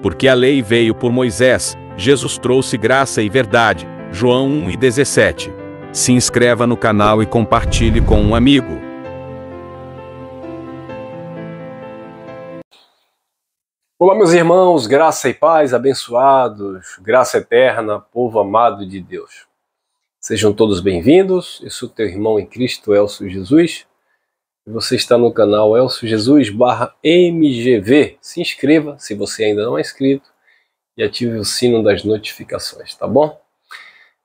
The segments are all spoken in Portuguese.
Porque a lei veio por Moisés, Jesus trouxe graça e verdade. João 1:17. Se inscreva no canal e compartilhe com um amigo. Olá, meus irmãos, graça e paz, abençoados, graça eterna, povo amado de Deus. Sejam todos bem-vindos. Eu sou teu irmão em Cristo, Elcio Jesus. E você está no canal Elcio Jesus/MGV. Se inscreva, se você ainda não é inscrito, e ative o sino das notificações, tá bom?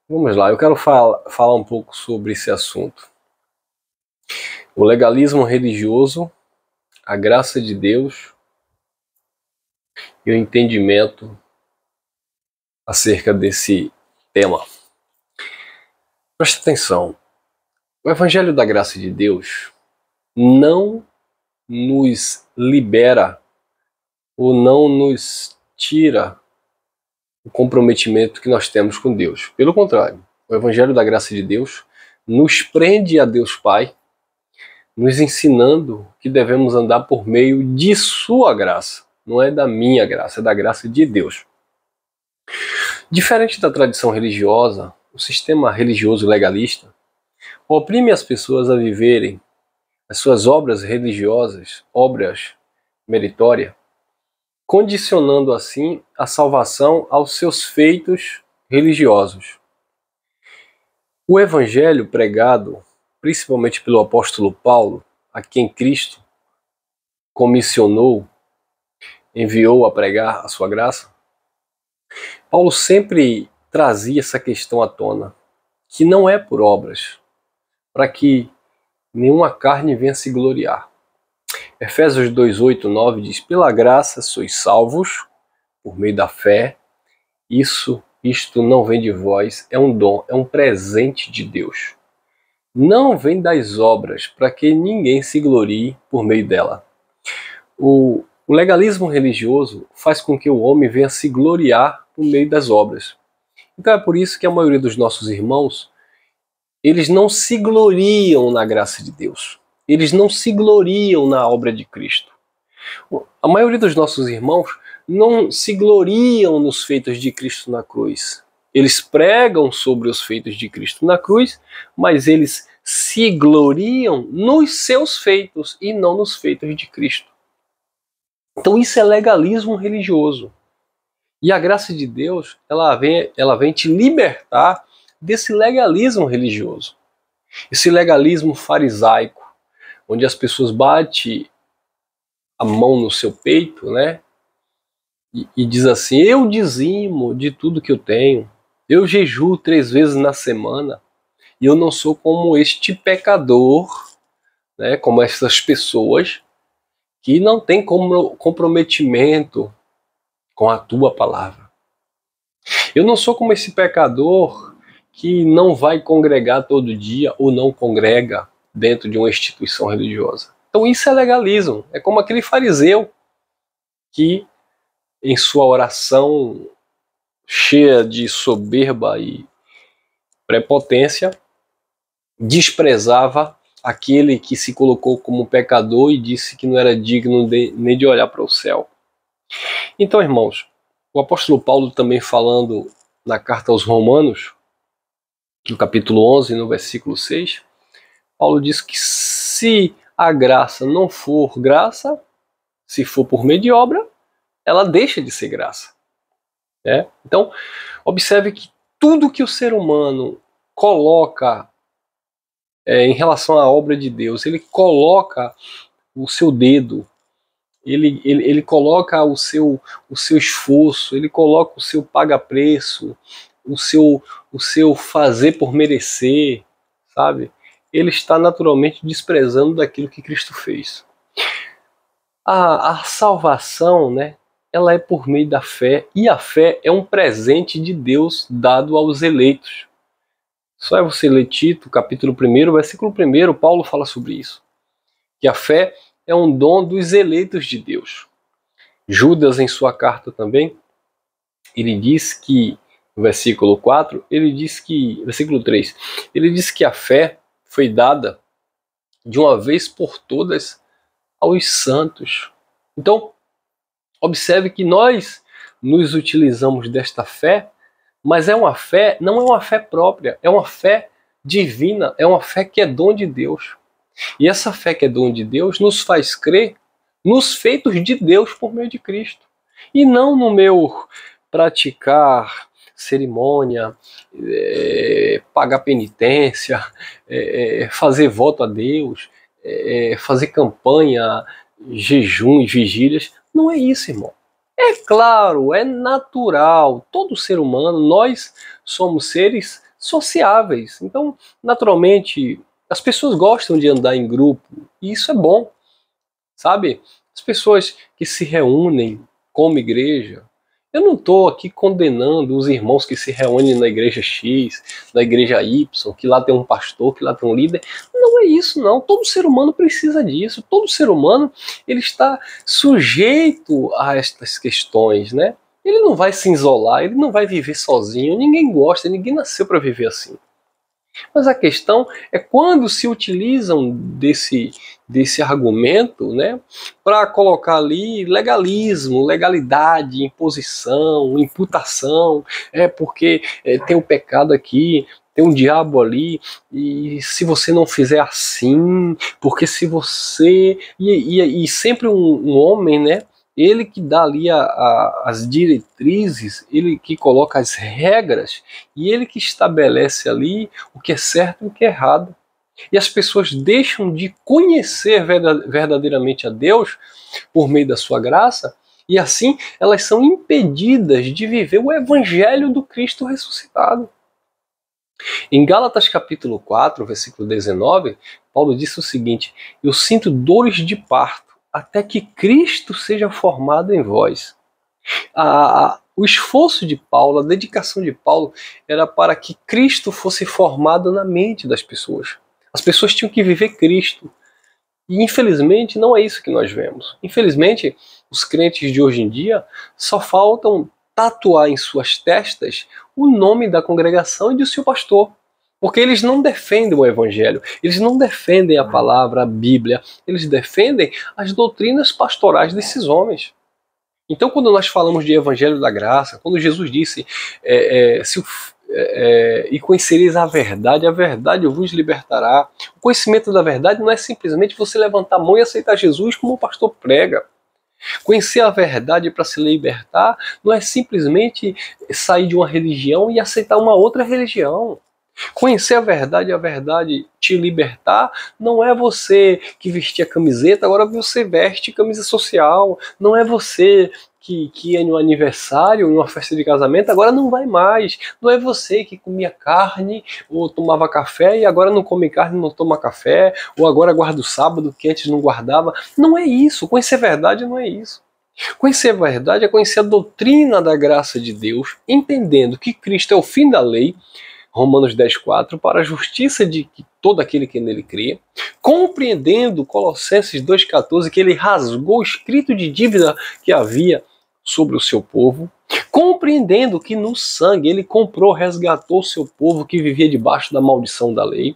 Vamos lá, eu quero falar um pouco sobre esse assunto. O legalismo religioso, a graça de Deus e o entendimento acerca desse tema. Presta atenção, o Evangelho da Graça de Deus não nos libera ou não nos tira o comprometimento que nós temos com Deus. Pelo contrário, o Evangelho da Graça de Deus nos prende a Deus Pai, nos ensinando que devemos andar por meio de sua graça. Não é da minha graça, é da graça de Deus. Diferente da tradição religiosa, o sistema religioso legalista oprime as pessoas a viverem as suas obras religiosas, obras meritórias, condicionando assim a salvação aos seus feitos religiosos. O evangelho pregado, principalmente pelo apóstolo Paulo, a quem Cristo comissionou, enviou a pregar a sua graça, Paulo sempre trazia essa questão à tona, que não é por obras, para que nenhuma carne venha se gloriar. Efésios 2:8-9 diz: pela graça sois salvos, por meio da fé. Isto não vem de vós, é um dom, é um presente de Deus. Não vem das obras, para que ninguém se glorie por meio dela. O legalismo religioso faz com que o homem venha se gloriar por meio das obras. Então é por isso que a maioria dos nossos irmãos, eles não se gloriam na graça de Deus. Eles não se gloriam na obra de Cristo. A maioria dos nossos irmãos não se gloriam nos feitos de Cristo na cruz. Eles pregam sobre os feitos de Cristo na cruz, mas eles se gloriam nos seus feitos e não nos feitos de Cristo. Então isso é legalismo religioso. E a graça de Deus, ela vem te libertar desse legalismo religioso. Esse legalismo farisaico, onde as pessoas batem a mão no seu peito, né? E diz assim: eu dizimo de tudo que eu tenho, eu jejuo 3 vezes na semana, e eu não sou como este pecador, né? Como essas pessoas que não têm comprometimento com a tua palavra. Eu não sou como esse pecador que não vai congregar todo dia ou não congrega dentro de uma instituição religiosa. Então isso é legalismo. É como aquele fariseu que, em sua oração cheia de soberba e prepotência, desprezava aquele que se colocou como pecador e disse que não era digno nem de olhar para o céu. Então, irmãos, o apóstolo Paulo também falando na carta aos Romanos, no capítulo 11, no versículo 6, Paulo diz que se a graça não for graça, se for por meio de obra, ela deixa de ser graça. Né? Então, observe que tudo que o ser humano coloca em relação à obra de Deus, ele coloca o seu dedo, ele coloca o seu esforço, ele coloca o seu paga-preço, o seu fazer por merecer, sabe? Ele está naturalmente desprezando daquilo que Cristo fez. A salvação, né, ela é por meio da fé, e a fé é um presente de Deus dado aos eleitos. Só é você ler Tito, capítulo 1, versículo 1, Paulo fala sobre isso. Que a fé é um dom dos eleitos de Deus. Judas, em sua carta também, ele diz que, no versículo 4, versículo 3, ele diz que a fé foi dada de uma vez por todas aos santos. Então, observe que nós nos utilizamos desta fé, mas é uma fé, não é uma fé própria, é uma fé divina, é uma fé que é dom de Deus. E essa fé que é dom de Deus nos faz crer nos feitos de Deus por meio de Cristo. E não no meu praticar cerimônia, pagar penitência, fazer voto a Deus, fazer campanha, jejuns, vigílias. Não é isso, irmão. É claro, é natural. Todo ser humano, nós somos seres sociáveis. Então, naturalmente, as pessoas gostam de andar em grupo. E isso é bom, sabe? As pessoas que se reúnem como igreja. Eu não estou aqui condenando os irmãos que se reúnem na igreja X, na igreja Y, que lá tem um pastor, que lá tem um líder. Não é isso, não. Todo ser humano precisa disso. Todo ser humano ele está sujeito a estas questões, né? Ele não vai se isolar, ele não vai viver sozinho. Ninguém gosta, ninguém nasceu para viver assim. Mas a questão é quando se utilizam desse argumento, né, para colocar ali legalismo, legalidade, imposição, imputação, porque tem um pecado aqui, tem um diabo ali, e se você não fizer assim, porque se você... E sempre um homem, né, ele que dá ali as diretrizes, ele que coloca as regras, e ele que estabelece ali o que é certo e o que é errado. E as pessoas deixam de conhecer verdadeiramente a Deus por meio da sua graça, e assim elas são impedidas de viver o evangelho do Cristo ressuscitado. Em Gálatas capítulo 4, versículo 19, Paulo disse o seguinte: eu sinto dores de parto, até que Cristo seja formado em vós. O esforço de Paulo, a dedicação de Paulo, era para que Cristo fosse formado na mente das pessoas. As pessoas tinham que viver Cristo. E infelizmente não é isso que nós vemos. Infelizmente, os crentes de hoje em dia só faltam tatuar em suas testas o nome da congregação e do seu pastor. Porque eles não defendem o evangelho, eles não defendem a palavra, a Bíblia, eles defendem as doutrinas pastorais desses homens. Então, quando nós falamos de evangelho da graça, quando Jesus disse e conhecereis a verdade vos libertará. O conhecimento da verdade não é simplesmente você levantar a mão e aceitar Jesus como o pastor prega. Conhecer a verdade para se libertar não é simplesmente sair de uma religião e aceitar uma outra religião. Conhecer a verdade te libertar, não é você que vestia camiseta, agora você veste camisa social. Não é você que ia em um aniversário, em uma festa de casamento, agora não vai mais. Não é você que comia carne ou tomava café e agora não come carne e não toma café, ou agora guarda o sábado que antes não guardava. Não é isso. Conhecer a verdade não é isso. Conhecer a verdade é conhecer a doutrina da graça de Deus, entendendo que Cristo é o fim da lei, Romanos 10,4, para a justiça de todo aquele que nele crê, compreendendo Colossenses 2,14, que ele rasgou o escrito de dívida que havia sobre o seu povo, compreendendo que no sangue ele comprou, resgatou o seu povo que vivia debaixo da maldição da lei,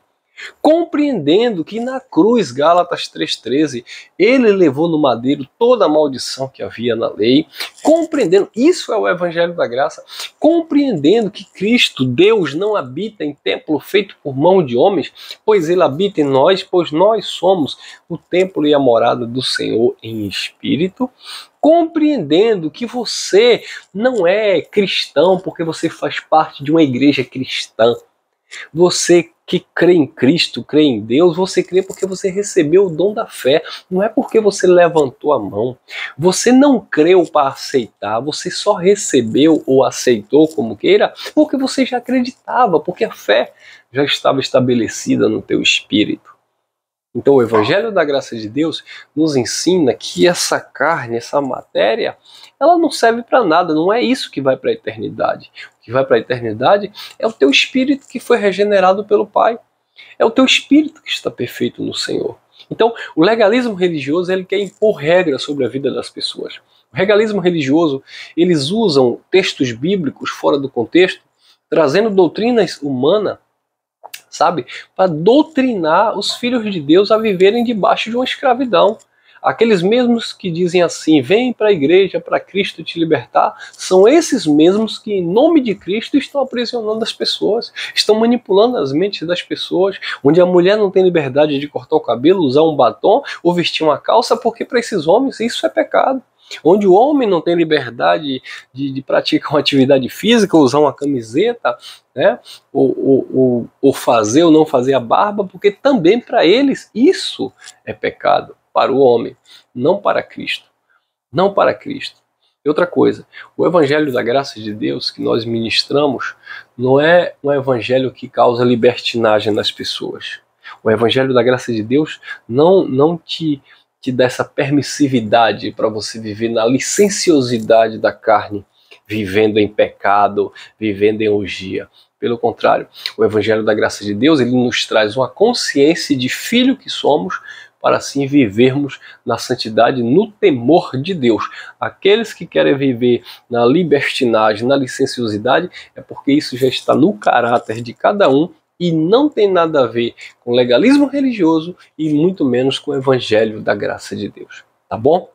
compreendendo que na cruz, Gálatas 3,13, ele levou no madeiro toda a maldição que havia na lei, compreendendo, isso é o evangelho da graça, compreendendo que Cristo, Deus, não habita em templo feito por mão de homens, pois ele habita em nós, pois nós somos o templo e a morada do Senhor em espírito, compreendendo que você não é cristão porque você faz parte de uma igreja cristã. Você que crê em Cristo, crê em Deus, você crê porque você recebeu o dom da fé, não é porque você levantou a mão. Você não creu para aceitar, você só recebeu ou aceitou, como queira, porque você já acreditava, porque a fé já estava estabelecida no teu espírito. Então o Evangelho da Graça de Deus nos ensina que essa carne, essa matéria, ela não serve para nada, não é isso que vai para a eternidade. O que vai para a eternidade é o teu espírito que foi regenerado pelo Pai. É o teu espírito que está perfeito no Senhor. Então o legalismo religioso ele quer impor regras sobre a vida das pessoas. O legalismo religioso, eles usam textos bíblicos fora do contexto, trazendo doutrinas humanas, sabe, para doutrinar os filhos de Deus a viverem debaixo de uma escravidão, Aqueles mesmos que dizem assim, vem para a igreja para Cristo te libertar, são esses mesmos que em nome de Cristo estão aprisionando as pessoas, estão manipulando as mentes das pessoas, onde a mulher não tem liberdade de cortar o cabelo, usar um batom ou vestir uma calça, porque para esses homens isso é pecado. Onde o homem não tem liberdade de praticar uma atividade física, usar uma camiseta, né? ou fazer ou não fazer a barba, porque também para eles isso é pecado, para o homem, não para Cristo. Não para Cristo. E outra coisa, o evangelho da graça de Deus que nós ministramos não é um evangelho que causa libertinagem nas pessoas. O evangelho da graça de Deus não te dá essa permissividade para você viver na licenciosidade da carne, vivendo em pecado, vivendo em orgia. Pelo contrário, o evangelho da graça de Deus, ele nos traz uma consciência de filho que somos, para assim vivermos na santidade, no temor de Deus. Aqueles que querem viver na libertinagem, na licenciosidade, é porque isso já está no caráter de cada um, e não tem nada a ver com legalismo religioso e muito menos com o evangelho da graça de Deus. Tá bom?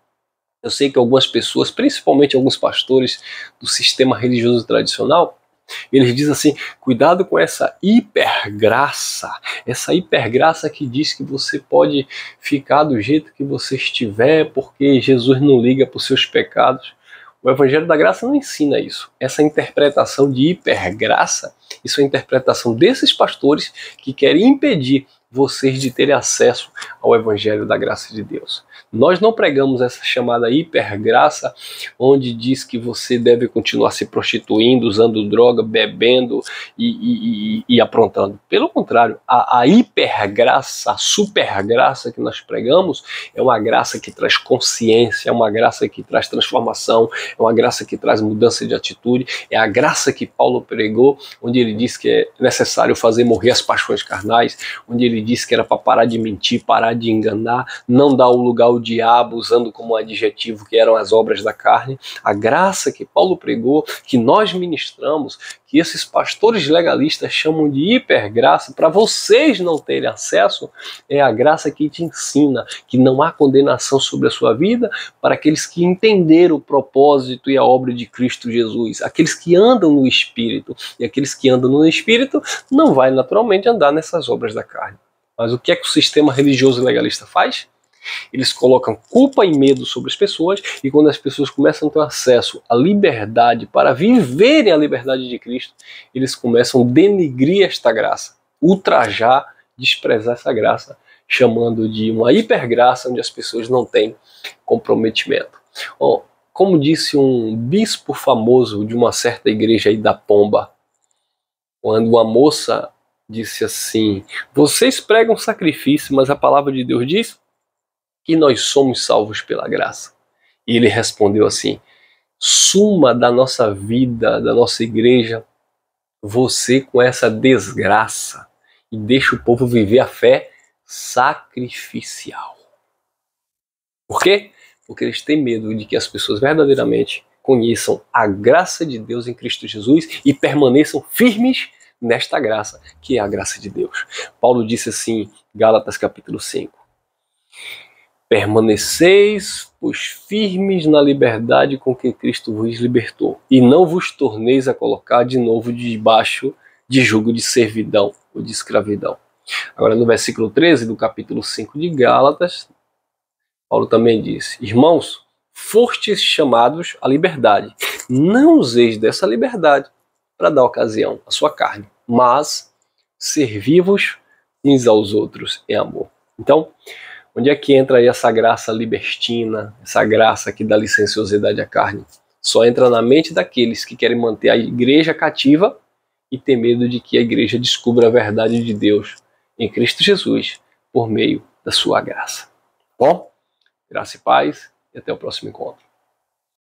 Eu sei que algumas pessoas, principalmente alguns pastores do sistema religioso tradicional, eles dizem assim, cuidado com essa hipergraça que diz que você pode ficar do jeito que você estiver porque Jesus não liga para os seus pecados. O Evangelho da Graça não ensina isso. Essa interpretação de hipergraça, isso é a interpretação desses pastores que querem impedir vocês de terem acesso ao Evangelho da Graça de Deus. Nós não pregamos essa chamada hipergraça, onde diz que você deve continuar se prostituindo, usando droga, bebendo e aprontando. Pelo contrário, a hipergraça, a supergraça que nós pregamos é uma graça que traz consciência, é uma graça que traz transformação, é uma graça que traz mudança de atitude, é a graça que Paulo pregou, onde ele diz que é necessário fazer morrer as paixões carnais, onde ele disse que era para parar de mentir, parar de enganar, não dar o lugar ao diabo, usando como adjetivo que eram as obras da carne. A graça que Paulo pregou, que nós ministramos, que esses pastores legalistas chamam de hipergraça, para vocês não terem acesso, é a graça que te ensina que não há condenação sobre a sua vida para aqueles que entenderam o propósito e a obra de Cristo Jesus, aqueles que andam no Espírito, e aqueles que andam no Espírito não vai naturalmente andar nessas obras da carne. Mas o que é que o sistema religioso legalista faz? Eles colocam culpa e medo sobre as pessoas, e quando as pessoas começam a ter acesso à liberdade para viverem a liberdade de Cristo, eles começam a denigrir esta graça, ultrajar, desprezar essa graça, chamando de uma hipergraça onde as pessoas não têm comprometimento. Como disse um bispo famoso de uma certa igreja aí da Pomba, quando uma moça disse assim, vocês pregam sacrifício, mas a palavra de Deus diz que nós somos salvos pela graça. E ele respondeu assim, suma da nossa vida, da nossa igreja, você com essa desgraça, e deixa o povo viver a fé sacrificial. Por quê? Porque eles têm medo de que as pessoas verdadeiramente conheçam a graça de Deus em Cristo Jesus e permaneçam firmes nesta graça, que é a graça de Deus. Paulo disse assim, Gálatas capítulo 5, permaneceis, pois firmes na liberdade com que Cristo vos libertou, e não vos torneis a colocar de novo debaixo de jugo de servidão ou de escravidão. Agora no versículo 13 do capítulo 5 de Gálatas, Paulo também disse, irmãos, fostes chamados à liberdade, não useis dessa liberdade para dar ocasião à sua carne, mas servi-vos uns aos outros em amor. Então, onde é que entra aí essa graça libertina, essa graça que dá licenciosidade à carne? Só entra na mente daqueles que querem manter a igreja cativa e ter medo de que a igreja descubra a verdade de Deus em Cristo Jesus por meio da sua graça. Bom, graça e paz e até o próximo encontro.